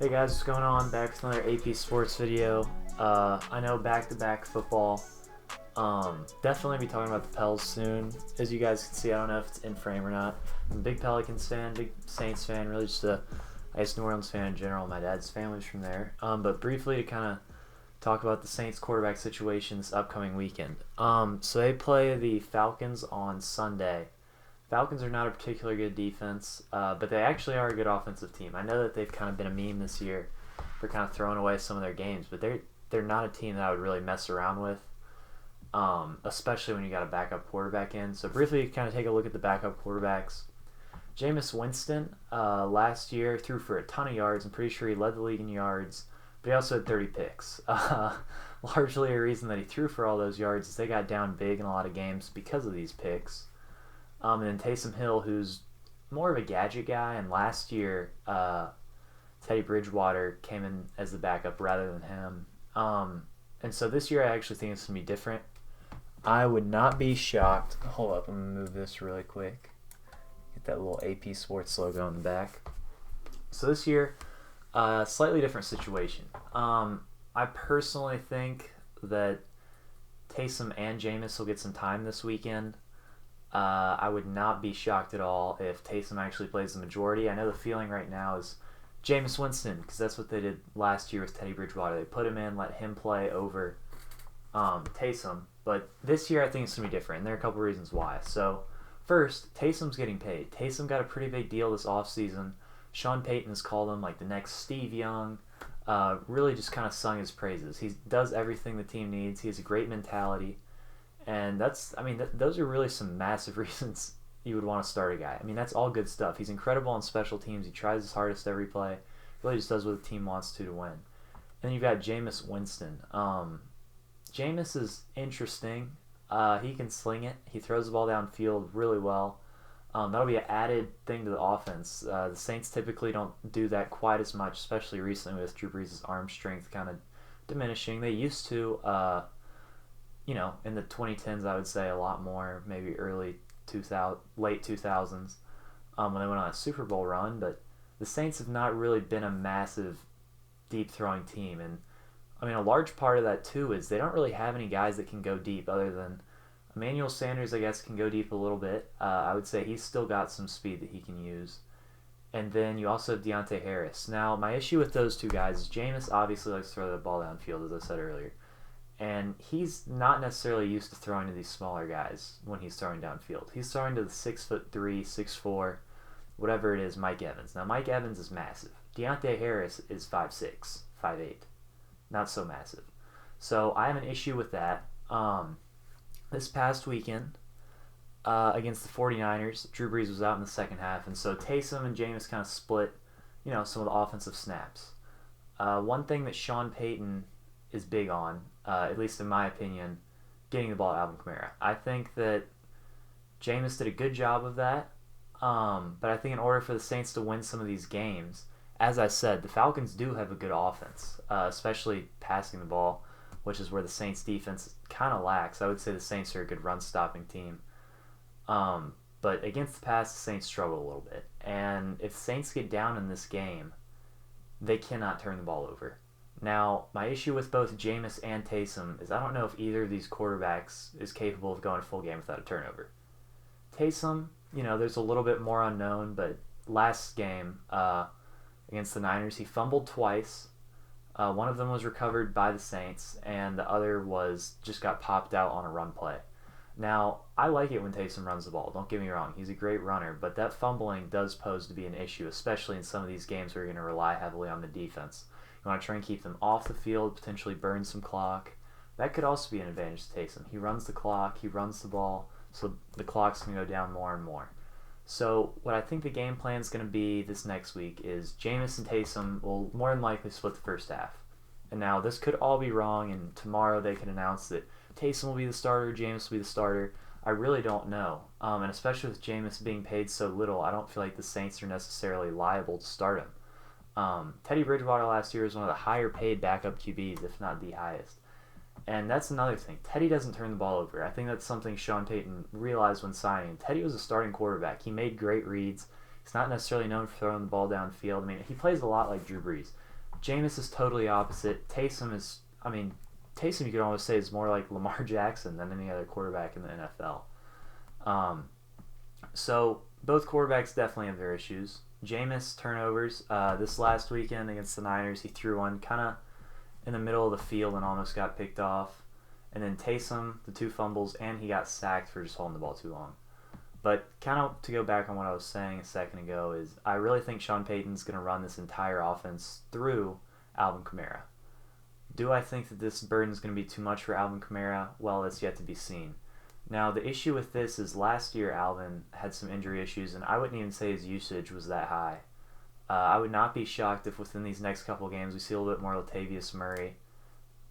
Hey guys, what's going on? Back with another AP Sports video. I know back-to-back football. Definitely be talking about the Pels soon. As you guys can see, I don't know if it's in frame or not. I'm a big Pelicans fan, big Saints fan, really just a, I guess, New Orleans fan in general. My dad's family's from there. But briefly to kind of talk about the Saints quarterback situation this upcoming weekend. So they play the Falcons on Sunday. Falcons are not a particularly good defense, but they actually are a good offensive team. I know that they've kind of been a meme this year for kind of throwing away some of their games, but they're not a team that I would really mess around with, especially when you got a backup quarterback in. So briefly, kind of take a look at the backup quarterbacks. Jameis Winston last year threw for a ton of yards. I'm pretty sure he led the league in yards, but he also had 30 picks. Largely a reason that he threw for all those yards is they got down big in a lot of games because of these picks. And then Taysom Hill, who's more of a gadget guy, and last year Teddy Bridgewater came in as the backup rather than him. And so this year I actually think it's going to be different. I would not be shocked. Hold up, I'm going to move this really quick. Get that little AP Sports logo on the back. So this year, slightly different situation. I personally think that Taysom and Jameis will get some time this weekend. I would not be shocked at all if Taysom actually plays the majority. I know the feeling right now is Jameis Winston, because that's what they did last year with Teddy Bridgewater. They put him in, let him play over Taysom. But this year I think it's going to be different, and there are a couple reasons why. So first, Taysom's getting paid. Taysom got a pretty big deal this offseason. Sean Payton has called him like the next Steve Young. Really just kind of sung his praises. He does everything the team needs. He has a great mentality. And those are really some massive reasons you would want to start a guy. I mean, that's all good stuff. He's incredible on special teams. He tries his hardest every play. Really just does what the team wants to win. And then you've got Jameis Winston. Jameis is interesting. He can sling it. He throws the ball downfield really well. That'll be an added thing to the offense. The Saints typically don't do that quite as much, especially recently with Drew Brees' arm strength kind of diminishing. They used to... in the 2010s, I would say a lot more, maybe late 2000s, when they went on a Super Bowl run. But the Saints have not really been a massive deep throwing team, and a large part of that too is they don't really have any guys that can go deep other than Emmanuel Sanders. I guess can go deep a little bit. I would say he's still got some speed that he can use. And then you also have Deontay Harris. Now, my issue with those two guys is Jameis obviously likes to throw the ball downfield, as I said earlier. And he's not necessarily used to throwing to these smaller guys when he's throwing downfield. He's throwing to the 6'3", 6'4", whatever it is, Mike Evans. Now, Mike Evans is massive. Deontay Harris is 5'6", 5'8". Not so massive. So I have an issue with that. This past weekend, against the 49ers, Drew Brees was out in the second half, and so Taysom and Jameis kind of split, some of the offensive snaps. One thing that Sean Payton is big on, at least in my opinion, getting the ball to Alvin Kamara. I think that Jameis did a good job of that, but I think in order for the Saints to win some of these games, as I said, the Falcons do have a good offense, especially passing the ball, which is where the Saints defense kind of lacks. I would say the Saints are a good run-stopping team. But against the pass, the Saints struggle a little bit. And if the Saints get down in this game, they cannot turn the ball over. Now, my issue with both Jameis and Taysom is I don't know if either of these quarterbacks is capable of going a full game without a turnover. Taysom, there's a little bit more unknown, but last game against the Niners, he fumbled twice. One of them was recovered by the Saints, and the other just got popped out on a run play. Now, I like it when Taysom runs the ball. Don't get me wrong. He's a great runner, but that fumbling does pose to be an issue, especially in some of these games where you're going to rely heavily on the defense. You want to try and keep them off the field, potentially burn some clock. That could also be an advantage to Taysom. He runs the clock, he runs the ball, so the clock's going to go down more and more. So what I think the game plan is going to be this next week is Jameis and Taysom will more than likely split the first half. And now this could all be wrong, and tomorrow they could announce that Taysom will be the starter, Jameis will be the starter. I really don't know. And especially with Jameis being paid so little, I don't feel like the Saints are necessarily liable to start him. Teddy Bridgewater last year was one of the higher paid backup QBs, if not the highest. And that's another thing. Teddy doesn't turn the ball over. I think that's something Sean Payton realized when signing. Teddy was a starting quarterback. He made great reads. He's not necessarily known for throwing the ball downfield. He plays a lot like Drew Brees. Jameis is totally opposite. Taysom you could almost say is more like Lamar Jackson than any other quarterback in the NFL. So both quarterbacks definitely have their issues. Jameis turnovers. This last weekend against the Niners, he threw one kind of in the middle of the field and almost got picked off. And then Taysom, the 2 fumbles, and he got sacked for just holding the ball too long. But kind of to go back on what I was saying a second ago is I really think Sean Payton's going to run this entire offense through Alvin Kamara. Do I think that this burden is going to be too much for Alvin Kamara? Well, it's yet to be seen. Now, the issue with this is last year Alvin had some injury issues, and I wouldn't even say his usage was that high. I would not be shocked if within these next couple of games we see a little bit more Latavius Murray.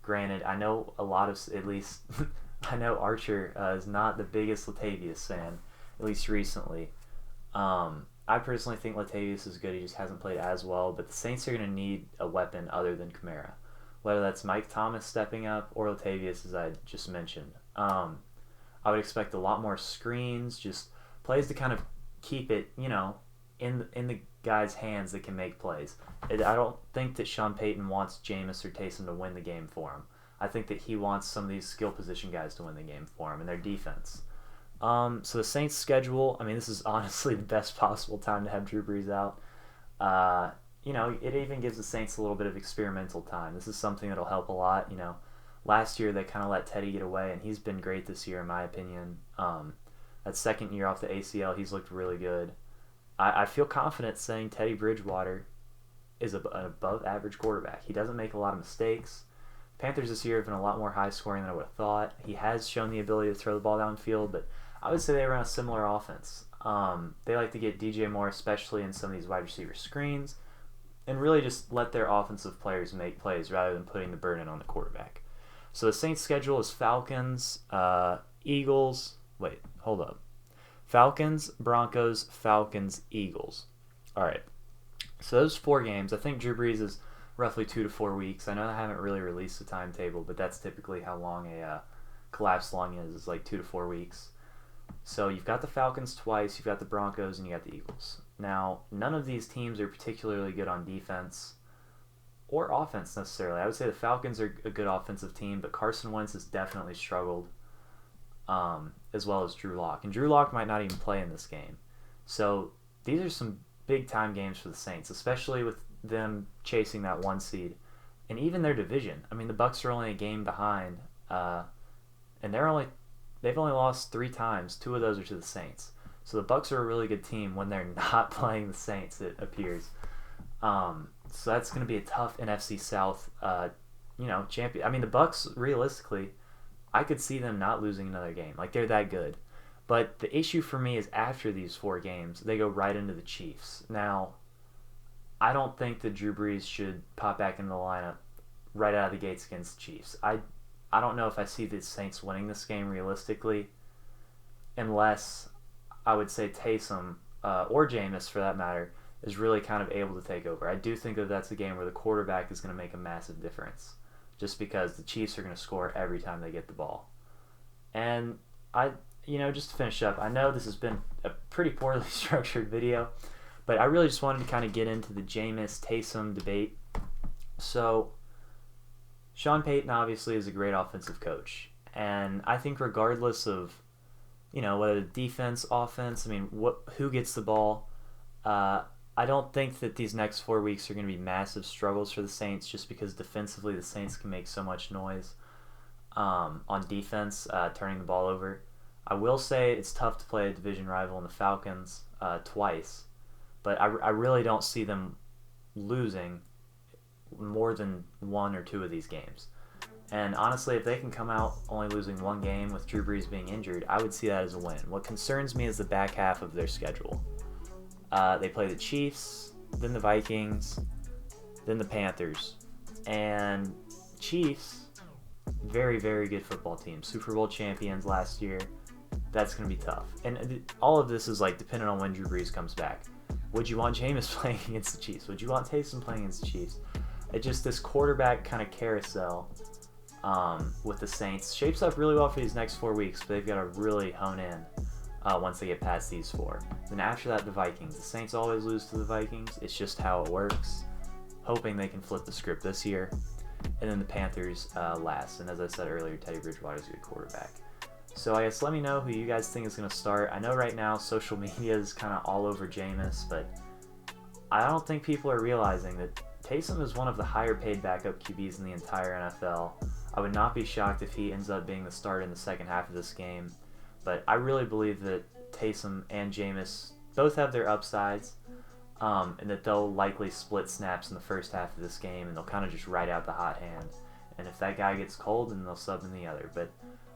Granted, I know I know Archer is not the biggest Latavius fan, at least recently. I personally think Latavius is good. He just hasn't played as well, but the Saints are going to need a weapon other than Kamara, whether that's Mike Thomas stepping up or Latavius, as I just mentioned. I would expect a lot more screens, just plays to kind of keep it, in the guys' hands that can make plays. I don't think that Sean Payton wants Jameis or Taysom to win the game for him. I think that he wants some of these skill position guys to win the game for him and their defense. So the Saints' schedule, this is honestly the best possible time to have Drew Brees out. It even gives the Saints a little bit of experimental time. This is something that'll help a lot. Last year they kind of let Teddy get away, and he's been great this year in my opinion. That second year off the ACL, he's looked really good. I feel confident saying Teddy Bridgewater is an above-average quarterback. He doesn't make a lot of mistakes. Panthers this year have been a lot more high-scoring than I would have thought. He has shown the ability to throw the ball downfield, but I would say they run a similar offense. They like to get DJ Moore, especially in some of these wide receiver screens, and really just let their offensive players make plays rather than putting the burden on the quarterback. So the Saints' schedule is Falcons, Eagles. Wait, hold up. Falcons, Broncos, Falcons, Eagles. All right. So those 4 games, I think Drew Brees is roughly 2 to 4 weeks. I know I haven't really released the timetable, but that's typically how long a collapse lung is like 2 to 4 weeks. So you've got the Falcons twice, you've got the Broncos, and you got the Eagles. Now, none of these teams are particularly good on defense or offense necessarily. I would say the Falcons are a good offensive team, but Carson Wentz has definitely struggled, as well as Drew Lock. And Drew Lock might not even play in this game. So these are some big-time games for the Saints, especially with them chasing that 1 seed. And even their division. The Bucs are only a game behind, and they've only lost 3 times. 2 of those are to the Saints. So the Bucs are a really good team when they're not playing the Saints, it appears. So that's going to be a tough NFC South, champion. The Bucs, realistically, I could see them not losing another game. They're that good. But the issue for me is after these 4 games, they go right into the Chiefs. Now, I don't think that Drew Brees should pop back into the lineup right out of the gates against the Chiefs. I don't know if I see the Saints winning this game realistically, unless I would say Taysom, or Jameis for that matter, is really kind of able to take over. I do think that that's a game where the quarterback is going to make a massive difference, just because the Chiefs are going to score every time they get the ball. And just to finish up, I know this has been a pretty poorly structured video, but I really just wanted to kind of get into the Jameis-Taysom debate. So, Sean Payton obviously is a great offensive coach, and I think regardless of, whether defense, offense, who gets the ball, I don't think that these next 4 weeks are going to be massive struggles for the Saints, just because defensively the Saints can make so much noise on defense, turning the ball over. I will say it's tough to play a division rival in the Falcons twice, but I really don't see them losing more than 1 or 2 of these games. And honestly, if they can come out only losing 1 game with Drew Brees being injured, I would see that as a win. What concerns me is the back half of their schedule. They play the Chiefs, then the Vikings, then the Panthers. And Chiefs, very, very good football team. Super Bowl champions last year. That's going to be tough. And all of this is dependent on when Drew Brees comes back. Would you want Jameis playing against the Chiefs? Would you want Taysom playing against the Chiefs? This quarterback kind of carousel with the Saints shapes up really well for these next 4 weeks, but they've got to really hone in once they get past these 4. Then after that, the Vikings. The Saints always lose to the Vikings. It's just how it works. hoping they can flip the script this year. And then the Panthers last. And as I said earlier, Teddy Bridgewater is a good quarterback. So I guess let me know who you guys think is going to start. I know right now social media is kind of all over Jameis, but I don't think people are realizing that Taysom is one of the higher paid backup QBs in the entire NFL. I would not be shocked if he ends up being the starter in the second half of this game. But I really believe that Taysom and Jameis both have their upsides, and that they'll likely split snaps in the first half of this game, and they'll kind of just ride out the hot hand. And if that guy gets cold, then they'll sub in the other. But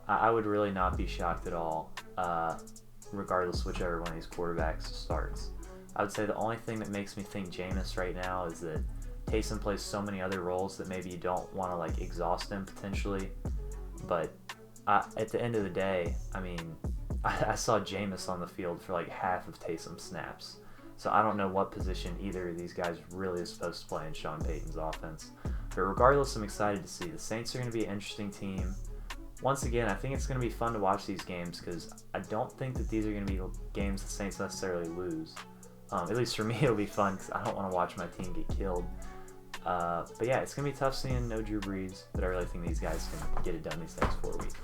I would really not be shocked at all, regardless whichever one of these quarterbacks starts. I would say the only thing that makes me think Jameis right now is that Taysom plays so many other roles that maybe you don't want to like exhaust him potentially. But at the end of the day, I mean, I saw Jameis on the field for like half of Taysom's snaps. So I don't know what position either of these guys really is supposed to play in Sean Payton's offense. But regardless, I'm excited to see. The Saints are going to be an interesting team. Once again, I think it's going to be fun to watch these games because I don't think that these are going to be games the Saints necessarily lose. At least for me, it'll be fun because I don't want to watch my team get killed. But yeah, it's going to be tough seeing no Drew Brees, but I really think these guys can get it done these next 4 weeks.